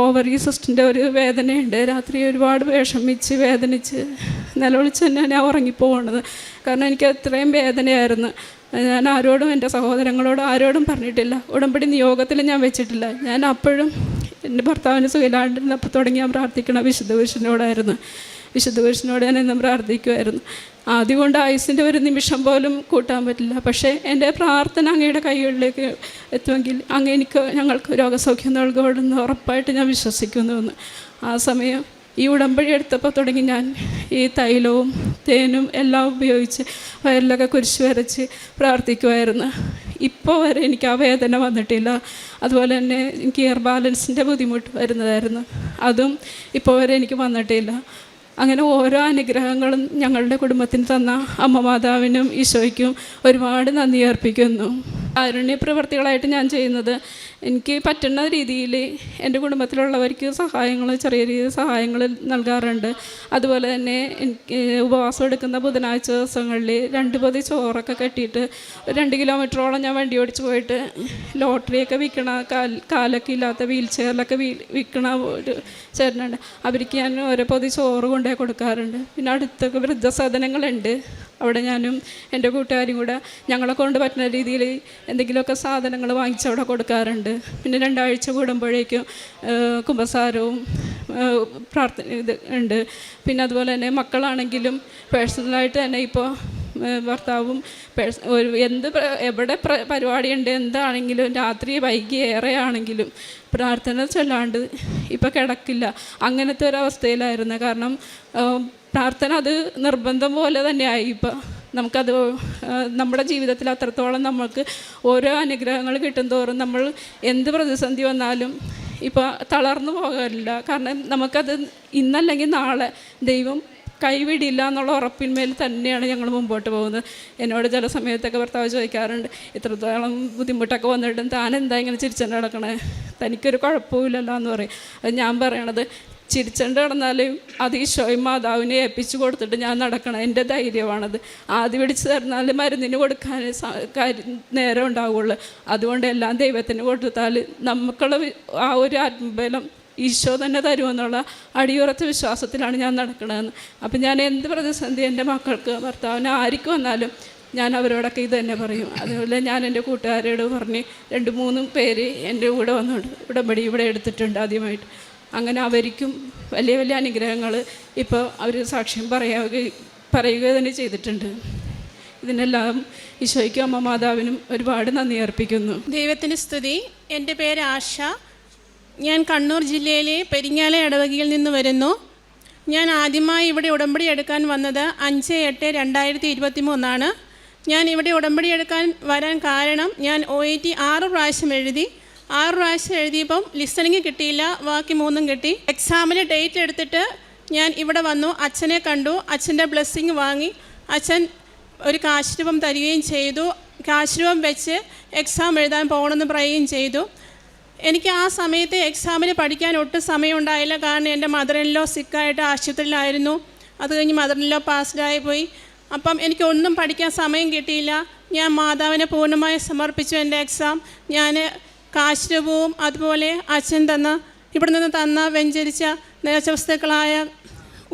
ഓവറി സിസ്റ്റിൻ്റെ ഒരു വേദനയുണ്ട്. രാത്രി ഒരുപാട് വിഷമിച്ച് വേദനിച്ച് നിലവിളിച്ച് തന്നെ ഞാൻ ഉറങ്ങിപ്പോകണത്. കാരണം എനിക്ക് അത്രയും വേദനയായിരുന്നു. ഞാൻ ആരോടും എൻ്റെ സഹോദരങ്ങളോടും ആരോടും പറഞ്ഞിട്ടില്ല. ഉടമ്പടി നിയോഗത്തിൽ ഞാൻ വെച്ചിട്ടില്ല. ഞാൻ അപ്പോഴും എൻ്റെ ഭർത്താവിന് സുഖമില്ലാണ്ടിരുന്നപ്പോൾ തുടങ്ങി ഞാൻ പ്രാർത്ഥിക്കണം വിശുദ്ധ പുരുഷനോടായിരുന്നു. വിശുദ്ധ പുരുഷനോട് ഞാൻ എന്നും പ്രാർത്ഥിക്കുമായിരുന്നു. ആദ്യം കൊണ്ട് ആയുസിൻ്റെ ഒരു നിമിഷം പോലും കൂട്ടാൻ പറ്റില്ല. പക്ഷേ എൻ്റെ പ്രാർത്ഥന അങ്ങയുടെ കൈകളിലേക്ക് എത്തുമെങ്കിൽ അങ്ങ് ഞങ്ങൾക്ക് രോഗസൗഖ്യം നൽകുമെന്ന് ഉറപ്പായിട്ട് ഞാൻ വിശ്വസിക്കുന്നുവെന്ന്. ആ സമയം ഈ ഉടമ്പടി എടുത്തപ്പോൾ തുടങ്ങി ഞാൻ ഈ തൈലവും തേനും എല്ലാം ഉപയോഗിച്ച് വയറിലൊക്കെ കുരിശ് വരച്ച് പ്രാർത്ഥിക്കുമായിരുന്നു. ഇപ്പോൾ വരെ എനിക്ക് ആ വേദന വന്നിട്ടില്ല. അതുപോലെ തന്നെ എനിക്ക് ഇയർ ബാലൻസിൻ്റെ ബുദ്ധിമുട്ട് വരുന്നതായിരുന്നു, അതും ഇപ്പോൾ വരെ എനിക്ക് വന്നിട്ടില്ല. അങ്ങനെ ഓരോ അനുഗ്രഹങ്ങളും ഞങ്ങളുടെ കുടുംബത്തിന് തന്ന അമ്മ മാതാവിനും ഈശോയ്ക്കും ഒരുപാട് നന്ദി അർപ്പിക്കുന്നു. കാരുണ്യ പ്രവർത്തികളായിട്ട് ഞാൻ ചെയ്യുന്നത് എനിക്ക് പറ്റുന്ന രീതിയിൽ എൻ്റെ കുടുംബത്തിലുള്ളവർക്ക് ചെറിയ രീതിയിൽ സഹായങ്ങൾ നൽകാറുണ്ട്. അതുപോലെ തന്നെ എനിക്ക് ഉപവാസം എടുക്കുന്ന ബുധനാഴ്ച ദിവസങ്ങളിൽ 2 പൊതി ചോറൊക്കെ കെട്ടിയിട്ട് 2 കിലോമീറ്ററോളം ഞാൻ വണ്ടി ഓടിച്ച് പോയിട്ട് ലോട്ടറിയൊക്കെ വിൽക്കണ കാലൊക്കെ ഇല്ലാത്ത വീൽ ചെയറിലൊക്കെ വിൽക്കണ ഒരു ചേട്ടനുണ്ട്, അവർക്ക് ഞാൻ ഓരോ പൊതി ചോറ് കൊണ്ടുപോയി കൊടുക്കാറുണ്ട്. പിന്നെ അടുത്തൊക്കെ വൃദ്ധസദനങ്ങളുണ്ട്, അവിടെ ഞാനും എൻ്റെ കൂട്ടുകാരും കൂടെ ഞങ്ങളെ കൊണ്ട് പറ്റുന്ന രീതിയിൽ എന്തെങ്കിലുമൊക്കെ സാധനങ്ങൾ വാങ്ങിച്ച് അവിടെ കൊടുക്കാറുണ്ട്. പിന്നെ 2 ആഴ്ച കൂടുമ്പോഴേക്കും കുമ്പസാരവും പ്രാർത്ഥന ഇത് ഉണ്ട്. പിന്നെ അതുപോലെ തന്നെ മക്കളാണെങ്കിലും പേഴ്സണലായിട്ട് തന്നെ ഇപ്പോൾ ഭർത്താവും എവിടെ പരിപാടിയുണ്ട് എന്താണെങ്കിലും രാത്രി വൈകി ഏറെയാണെങ്കിലും പ്രാർത്ഥന ചൊല്ലാണ്ട് ഇപ്പോൾ കിടക്കില്ല. അങ്ങനത്തെ ഒരവസ്ഥയിലായിരുന്നു. കാരണം പ്രാർത്ഥന അത് നിർബന്ധം പോലെ തന്നെയായി. ഇപ്പം നമുക്കത് നമ്മുടെ ജീവിതത്തിൽ അത്രത്തോളം നമുക്ക് ഓരോ അനുഗ്രഹങ്ങൾ കിട്ടും തോറും നമ്മൾ എന്ത് പ്രതിസന്ധി വന്നാലും ഇപ്പോൾ തളർന്നു പോകാറില്ല. കാരണം നമുക്കത് ഇന്നല്ലെങ്കിൽ നാളെ ദൈവം കൈവിടില്ല എന്നുള്ള ഉറപ്പിന്മേൽ തന്നെയാണ് ഞങ്ങൾ മുമ്പോട്ട് പോകുന്നത്. എന്നോട് ചില സമയത്തൊക്കെ ഭർത്താവ് ചോദിക്കാറുണ്ട്, ഇത്രത്തോളം ബുദ്ധിമുട്ടൊക്കെ വന്നിട്ടും താൻ എന്താ ഇങ്ങനെ ചിരിച്ചുകൊണ്ട് നടക്കണേ, തനിക്കൊരു കുഴപ്പമില്ലല്ലോ എന്ന് പറയും. അത് ഞാൻ പറയണത്, ചിരിച്ചുകൊണ്ട് നടന്നാലും അത് ഈശോയും മാതാവിനെ ഏൽപ്പിച്ചു കൊടുത്തിട്ട് ഞാൻ നടക്കണം, എൻ്റെ ധൈര്യമാണത്. ആദ്യം പിടിച്ച് തരുന്നാലും മരുന്നിന് കൊടുക്കാൻ നേരം ഉണ്ടാവുള്ളൂ. അതുകൊണ്ട് എല്ലാം ദൈവത്തിന് കൊടുത്താൽ നമുക്കുള്ള ആ ഒരു ആത്മബലം ഈശോ തന്നെ തരുമെന്നുള്ള അടിയുറച്ച വിശ്വാസത്തിലാണ് ഞാൻ നടക്കണതെന്ന്. അപ്പം ഞാൻ എന്ത് പ്രതിസന്ധി എൻ്റെ മക്കൾക്ക് ഭർത്താവിന് ആർക്ക് വന്നാലും ഞാൻ അവരോടൊക്കെ ഇത് തന്നെ പറയും. അതുപോലെ ഞാൻ എൻ്റെ കൂട്ടുകാരോട് പറഞ്ഞ് 2-3 പേര് എൻ്റെ കൂടെ വന്നുകൊണ്ട് ഉടമ്പടി ഇവിടെ എടുത്തിട്ടുണ്ട് ആദ്യമായിട്ട്. അങ്ങനെ അവർക്കും വലിയ വലിയ അനുഗ്രഹങ്ങൾ ഇപ്പോൾ അവർ സാക്ഷ്യം പറയുക തന്നെ ചെയ്തിട്ടുണ്ട്. ഇതിനെല്ലാം ഈശോയ്ക്കും അമ്മ മാതാവിനും ഒരുപാട് നന്ദി അർപ്പിക്കുന്നു.
ദൈവത്തിന് സ്തുതി. എൻ്റെ പേര് ആശ. ഞാൻ കണ്ണൂർ ജില്ലയിലെ പെരിങ്ങാല ഇടവകയിൽ നിന്ന് വരുന്നു. ഞാൻ ആദ്യമായി ഇവിടെ ഉടമ്പടി എടുക്കാൻ വന്നത് 5/8/2023 ഞാൻ ഇവിടെ ഉടമ്പടി എടുക്കാൻ വരാൻ കാരണം ഞാൻ OET 6 പ്രാവശ്യം എഴുതി. 6 പ്രാവശ്യം എഴുതിയപ്പം ലിസണിങ് കിട്ടിയില്ല, ബാക്കി 3 കിട്ടി. എക്സാമിന് ഡേറ്റ് എടുത്തിട്ട് ഞാൻ ഇവിടെ വന്നു, അച്ഛനെ കണ്ടു, അച്ഛൻ്റെ ബ്ലെസ്സിങ് വാങ്ങി. അച്ഛൻ ഒരു കാശ് രൂപം തരികയും ചെയ്തു. കാശ് രൂപം വെച്ച് എക്സാം എഴുതാൻ പോകണമെന്ന് പറയുകയും ചെയ്തു. എനിക്ക് ആ സമയത്ത് എക്സാമിന് പഠിക്കാൻ ഒട്ടും സമയമുണ്ടായില്ല. കാരണം എൻ്റെ മദറിൻലോ സിക്കായിട്ട് ആശുപത്രിയിലായിരുന്നു. അത് കഴിഞ്ഞ് മദറിൻലോ പാസ്ഡായി പോയി. അപ്പം എനിക്കൊന്നും പഠിക്കാൻ സമയം കിട്ടിയില്ല. ഞാൻ മാതാവിനെ പൂർണ്ണമായി സമർപ്പിച്ചു. എൻ്റെ എക്സാം ഞാൻ കാശ് രൂപവും അതുപോലെ അച്ഛൻ ഇവിടെ നിന്ന് തന്ന വെഞ്ചരിച്ച നേർച്ചവസ്തുക്കളായ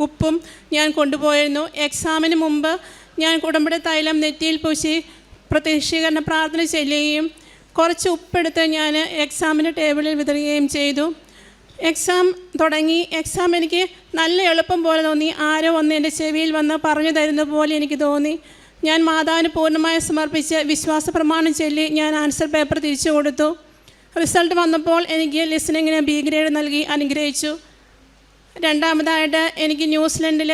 ഉപ്പും ഞാൻ കൊണ്ടുപോയിരുന്നു. എക്സാമിന് മുമ്പ് ഞാൻ ഉടമ്പടി തൈലം നെറ്റിയിൽ പൂശി പ്രത്യക്ഷീകരണ പ്രാർത്ഥന ചെല്ലുകയും കുറച്ച് ഉപ്പെടുത്ത് ഞാൻ എക്സാമിൻ്റെ ടേബിളിൽ വിതറുകയും ചെയ്തു. എക്സാം തുടങ്ങി. എക്സാം എനിക്ക് നല്ല എളുപ്പം പോലെ തോന്നി. ആരോ ഒന്ന് എൻ്റെ ചെവിയിൽ വന്ന് പറഞ്ഞു തരുന്ന പോലെ എനിക്ക് തോന്നി. ഞാൻ മാതാവിന് പൂർണ്ണമായി സമർപ്പിച്ച് വിശ്വാസ പ്രമാണം ചൊല്ലി ഞാൻ ആൻസർ പേപ്പർ തിരിച്ചു കൊടുത്തു. റിസൾട്ട് വന്നപ്പോൾ എനിക്ക് ലിസണിങ്ങിന് B ഗ്രേഡ് നൽകി അനുഗ്രഹിച്ചു. രണ്ടാമതായിട്ട് എനിക്ക് ന്യൂസിലൻഡിൽ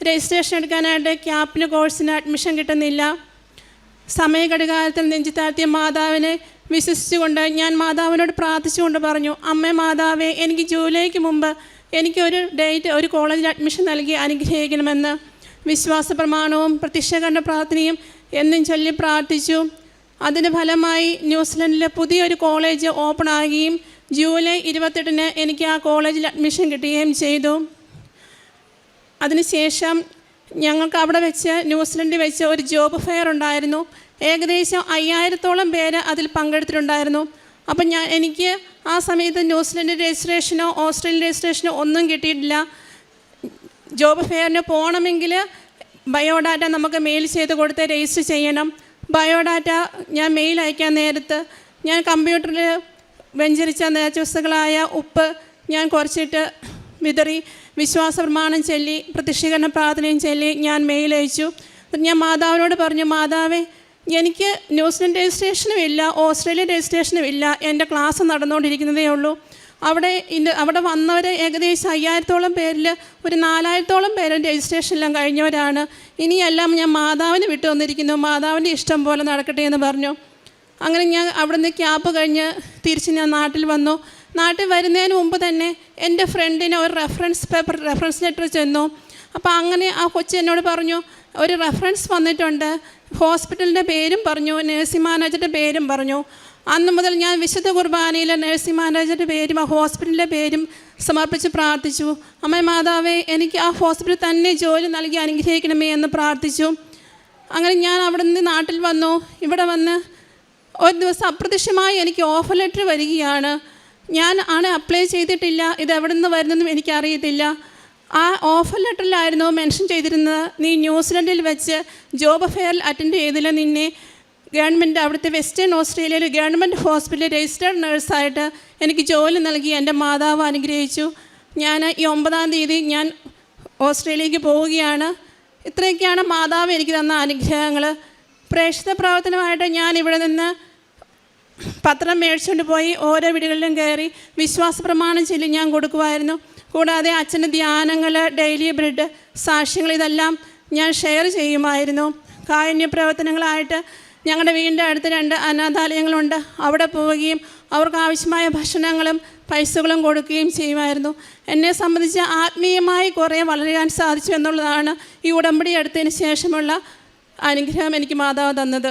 രജിസ്ട്രേഷൻ എടുക്കാനായിട്ട് ക്യാപ്പിന് കോഴ്സിന് അഡ്മിഷൻ കിട്ടുന്നില്ല. സമയഘടികാലത്തിൽ നെഞ്ചിത്താഴ്ത്തിയ മാതാവിനെ വിശ്വസിച്ചുകൊണ്ട് ഞാൻ മാതാവിനോട് പ്രാർത്ഥിച്ചുകൊണ്ട് പറഞ്ഞു, അമ്മേ മാതാവേ, എനിക്ക് ജൂലൈക്ക് മുമ്പ് എനിക്കൊരു ഡേറ്റ് ഒരു കോളേജിൽ അഡ്മിഷൻ നൽകി അനുഗ്രഹിക്കണമെന്ന്. വിശ്വാസ പ്രമാണവും പ്രത്യക്ഷീകരണ പ്രാർത്ഥനയും എന്നും ചൊല്ലി പ്രാർത്ഥിച്ചു. അതിന് ഫലമായി ന്യൂസിലൻഡിൽ പുതിയൊരു കോളേജ് ഓപ്പൺ ആകുകയും ജൂലൈ 28 എനിക്ക് ആ കോളേജിൽ അഡ്മിഷൻ കിട്ടുകയും ചെയ്തു. അതിനുശേഷം ഞങ്ങൾക്ക് അവിടെ വെച്ച് ന്യൂസിലൻഡിൽ വെച്ച് ഒരു ജോബ് ഫെയർ ഉണ്ടായിരുന്നു. ഏകദേശം 5000-ഓളം പേര് അതിൽ പങ്കെടുത്തിട്ടുണ്ടായിരുന്നു. അപ്പം എനിക്ക് ആ സമയത്ത് ന്യൂസിലൻഡ് രജിസ്ട്രേഷനോ ഓസ്ട്രേലിയൻ രജിസ്ട്രേഷനോ ഒന്നും കിട്ടിയിട്ടില്ല. ജോബ് ഫെയറിന് പോകണമെങ്കിൽ ബയോഡാറ്റ നമുക്ക് മെയിൽ ചെയ്ത് കൊടുത്ത് രജിസ്റ്റർ ചെയ്യണം. ബയോഡാറ്റ ഞാൻ മെയിൽ അയക്കാൻ നേരത്ത് ഞാൻ കമ്പ്യൂട്ടറിൽ വെഞ്ചരിച്ച നേർച്ചവസ്തുക്കളായ ഉപ്പ് ഞാൻ കുറച്ചിട്ട് വിതറി വിശ്വാസ പ്രമാണം ചൊല്ലി പ്രത്യക്ഷീകരണ പ്രാർത്ഥനയും ചൊല്ലി ഞാൻ മെയിൽ അയച്ചു. ഞാൻ മാതാവിനോട് പറഞ്ഞു, മാതാവേ, എനിക്ക് ന്യൂസിലൻഡ് രജിസ്ട്രേഷനും ഇല്ല, ഓസ്ട്രേലിയൻ രജിസ്ട്രേഷനും ഇല്ല, എൻ്റെ ക്ലാസ് നടന്നുകൊണ്ടിരിക്കുന്നതേ ഉള്ളൂ. അവിടെ വന്നവർ ഏകദേശം 5000-ഓളം പേരിൽ ഒരു 4000-ഓളം പേര് രജിസ്ട്രേഷനെല്ലാം കഴിഞ്ഞവരാണ്. ഇനിയെല്ലാം ഞാൻ മാതാവിന് വിട്ടു വന്നിരിക്കുന്നു, മാതാവിൻ്റെ ഇഷ്ടം പോലെ നടക്കട്ടെ എന്ന് പറഞ്ഞു. അങ്ങനെ ഞാൻ അവിടെ നിന്ന് ക്യാപ്പ് കഴിഞ്ഞ് തിരിച്ച് ഞാൻ നാട്ടിൽ വന്നു. നാട്ടിൽ വരുന്നതിന് മുമ്പ് തന്നെ എൻ്റെ ഫ്രണ്ടിന് ഒരു റെഫറൻസ് ലെറ്റർ ചെന്നു. അപ്പോൾ അങ്ങനെ ആ കൊച്ചി എന്നോട് പറഞ്ഞു, ഒരു റെഫറൻസ് വന്നിട്ടുണ്ട്, ഹോസ്പിറ്റലിൻ്റെ പേരും പറഞ്ഞു, നഴ്സിംഗ് മാനേജറുടെ പേരും പറഞ്ഞു. അന്ന് മുതൽ ഞാൻ വിശുദ്ധ കുർബാനയിലെ നഴ്സിംഗ് മാനേജറുടെ പേരും ആ ഹോസ്പിറ്റലിൻ്റെ പേരും സമർപ്പിച്ച് പ്രാർത്ഥിച്ചു. അമ്മ മാതാവേ, എനിക്ക് ആ ഹോസ്പിറ്റലിൽ തന്നെ ജോലി നൽകി അനുഗ്രഹിക്കണമേ എന്ന് പ്രാർത്ഥിച്ചു. അങ്ങനെ ഞാൻ അവിടെ നിന്ന് നാട്ടിൽ വന്നു. ഇവിടെ വന്ന് ഒരു ദിവസം അപ്രത്യക്ഷമായി എനിക്ക് ഓഫർ ലെറ്റർ വരികയാണ്. ഞാൻ അപ്ലൈ ചെയ്തിട്ടില്ല, ഇത് എവിടെ നിന്ന് വരുന്നതെന്നും എനിക്കറിയത്തില്ല. ആ ഓഫർ ലെറ്ററിലായിരുന്നു മെൻഷൻ ചെയ്തിരുന്നത്, നീ ന്യൂസിലൻഡിൽ വെച്ച് ജോബ് ഫെയറിൽ അറ്റൻഡ് ചെയ്തില്ല, നിന്നെ ഗവൺമെൻറ് അവിടുത്തെ വെസ്റ്റേൺ ഓസ്ട്രേലിയയിൽ ഗവൺമെൻറ് ഹോസ്പിറ്റലിൽ രജിസ്റ്റേർഡ് നഴ്സായിട്ട് എനിക്ക് ജോലി നൽകി എൻ്റെ മാതാവ് അനുഗ്രഹിച്ചു. ഞാൻ ഈ 9-ാം തീയതി ഞാൻ ഓസ്ട്രേലിയക്ക് പോവുകയാണ്. ഇത്രയൊക്കെയാണ് മാതാവ് എനിക്ക് തന്ന അനുഗ്രഹങ്ങൾ. പ്രേക്ഷിത പ്രവർത്തനമായിട്ട് ഞാൻ ഇവിടെ നിന്ന് പത്രം മേടിച്ചുകൊണ്ട് പോയി ഓരോ വീടുകളിലും കയറി വിശ്വാസ പ്രമാണം ചൊല്ലി ഞാൻ കൊടുക്കുമായിരുന്നു. കൂടാതെ അച്ഛൻ്റെ ധ്യാനങ്ങൾ, ഡെയിലി ബ്രെഡ്, സാക്ഷ്യങ്ങൾ ഇതെല്ലാം ഞാൻ ഷെയർ ചെയ്യുമായിരുന്നു. കാരുണ്യ പ്രവർത്തനങ്ങളായിട്ട് ഞങ്ങളുടെ വീടിൻ്റെ അടുത്ത് 2 അനാഥാലയങ്ങളുണ്ട്. അവിടെ പോവുകയും അവർക്ക് ആവശ്യമായ ഭക്ഷണങ്ങളും പൈസകളും കൊടുക്കുകയും ചെയ്യുമായിരുന്നു. എന്നെ സംബന്ധിച്ച് ആത്മീയമായി കുറേ വളരാൻ സാധിച്ചു എന്നുള്ളതാണ് ഈ ഉടമ്പടി എടുത്തതിന് ശേഷമുള്ള അനുഗ്രഹം എനിക്ക് മാതാവ് തന്നത്.